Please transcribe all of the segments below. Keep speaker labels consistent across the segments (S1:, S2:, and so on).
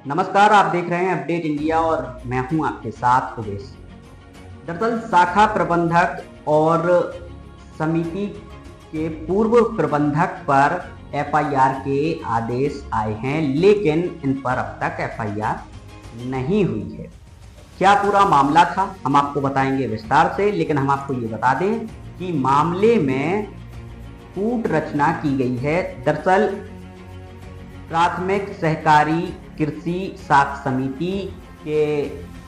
S1: नमस्कार, आप देख रहे हैं अपडेट इंडिया और मैं हूं आपके साथ उवेश। दरअसल शाखा प्रबंधक और समिति के पूर्व प्रबंधक पर एफआईआर के आदेश आए हैं, लेकिन इन पर अब तक एफआईआर नहीं हुई है। क्या पूरा मामला था हम आपको बताएंगे विस्तार से, लेकिन हम आपको ये बता दें कि मामले में कूट रचना की गई है। दरअसल प्राथमिक सहकारी कृषि साख समिति के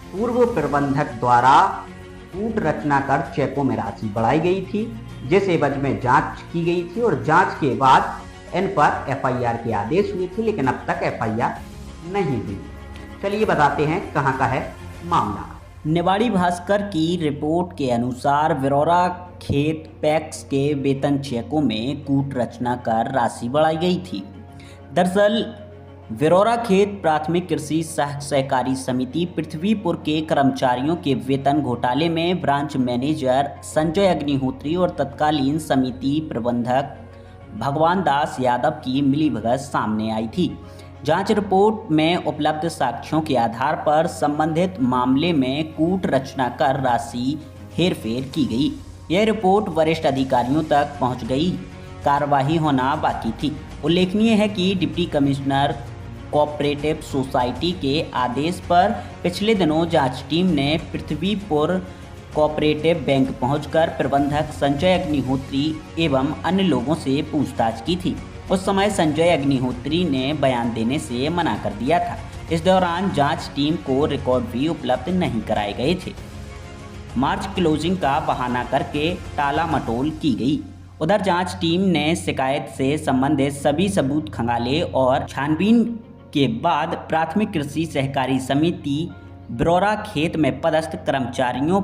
S1: पूर्व प्रबंधक द्वारा कूट रचना कर चेकों में राशि बढ़ाई गई थी, जिस एवज में जांच की गई थी और जांच के बाद इन पर एफआईआर के आदेश हुए थे, लेकिन अब तक एफआईआर नहीं हुई। चलिए बताते हैं कहां का है मामला।
S2: निवाड़ी भास्कर की रिपोर्ट के अनुसार विरौरा खेत पैक्स के वेतन चेकों में कूट रचना कर राशि बढ़ाई गई थी। दरअसल विरौरा खेत प्राथमिक कृषि सहकारी समिति पृथ्वीपुर के कर्मचारियों के वेतन घोटाले में ब्रांच मैनेजर संजय अग्निहोत्री और तत्कालीन समिति प्रबंधक भगवान दास यादव की मिलीभगत सामने आई थी। जांच रिपोर्ट में उपलब्ध साक्ष्यों के आधार पर संबंधित मामले में कूट रचना कर राशि हेरफेर की गई। यह रिपोर्ट वरिष्ठ अधिकारियों तक पहुंच गई, कार्रवाई होना बाकी थी। उल्लेखनीय है कि डिप्टी कमिश्नर कोऑपरेटिव सोसाइटी के आदेश पर पिछले दिनों जांच टीम ने पृथ्वीपुर कोऑपरेटिव बैंक पहुंचकर प्रबंधक संजय अग्निहोत्री एवं अन्य लोगों से पूछताछ की थी। उस समय संजय अग्निहोत्री ने बयान देने से मना कर दिया था। इस दौरान जांच टीम को रिकॉर्ड भी उपलब्ध नहीं कराए गए थे। मार्च क्लोजिंग का बहाना करके टाला मटोल की गई। उधर जांच टीम ने शिकायत से संबंधित सभी सबूत खंगाले और छानबीन के बाद प्राथमिक कृषि सहकारी समिति विरौरा खेत में पदस्थ कर्मचारियों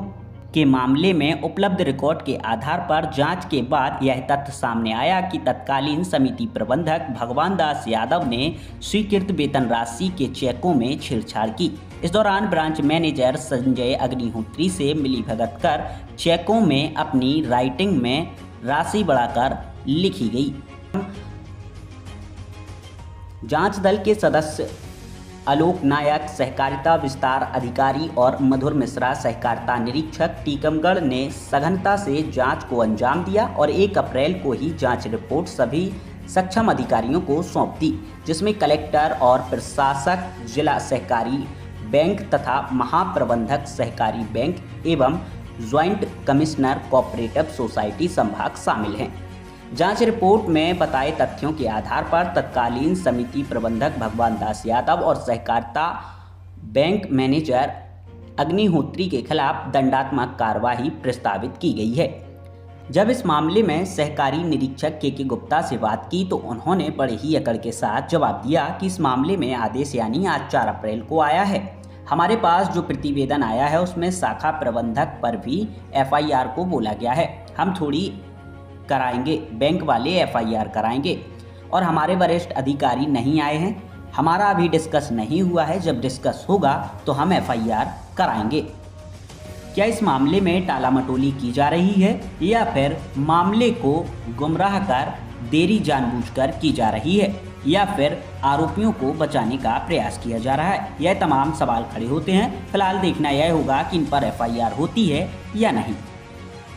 S2: के मामले में उपलब्ध रिकॉर्ड के आधार पर जांच के बाद यह तथ्य सामने आया कि तत्कालीन समिति प्रबंधक भगवान दास यादव ने स्वीकृत वेतन राशि के चेकों में छेड़छाड़ की। इस दौरान ब्रांच मैनेजर संजय अग्निहोत्री से मिलीभगत कर चेकों में अपनी राइटिंग में राशि बढ़ाकर लिखी गई। जांच दल के सदस्य आलोक नायक सहकारिता विस्तार अधिकारी और मधुर मिश्रा सहकारिता निरीक्षक टीकमगढ़ ने सघनता से जांच को अंजाम दिया और 1 अप्रैल को ही जांच रिपोर्ट सभी सक्षम अधिकारियों को सौंप दी, जिसमें कलेक्टर और प्रशासक जिला सहकारी बैंक तथा महाप्रबंधक सहकारी बैंक एवं ज्वाइंट कमिश्नर कोऑपरेटिव सोसाइटी संभाग शामिल हैं। जांच रिपोर्ट में बताए तथ्यों के आधार पर तत्कालीन समिति प्रबंधक भगवान दास यादव और सहकारिता बैंक मैनेजर अग्निहोत्री के खिलाफ दंडात्मक कार्रवाई प्रस्तावित की गई है। जब इस मामले में सहकारी निरीक्षक के गुप्ता से बात की तो उन्होंने बड़े ही अकड़ के साथ जवाब दिया कि इस मामले में आदेश यानी आज 4 अप्रैल को आया है। हमारे पास जो प्रतिवेदन आया है उसमें शाखा प्रबंधक पर भी एफआईआर को बोला गया है। हम थोड़ी कराएंगे, बैंक वाले एफआईआर कराएंगे और हमारे वरिष्ठ अधिकारी नहीं आए हैं। हमारा अभी डिस्कस नहीं हुआ है, जब डिस्कस होगा तो हम एफआईआर कराएंगे। क्या इस मामले में टाला मटोली की जा रही है या फिर मामले को गुमराह कर देरी जानबूझकर की जा रही है या फिर आरोपियों को बचाने का प्रयास किया जा रहा है? यह तमाम सवाल खड़े होते हैं। फिलहाल देखना यह होगा कि इन पर एफआईआर होती है या नहीं।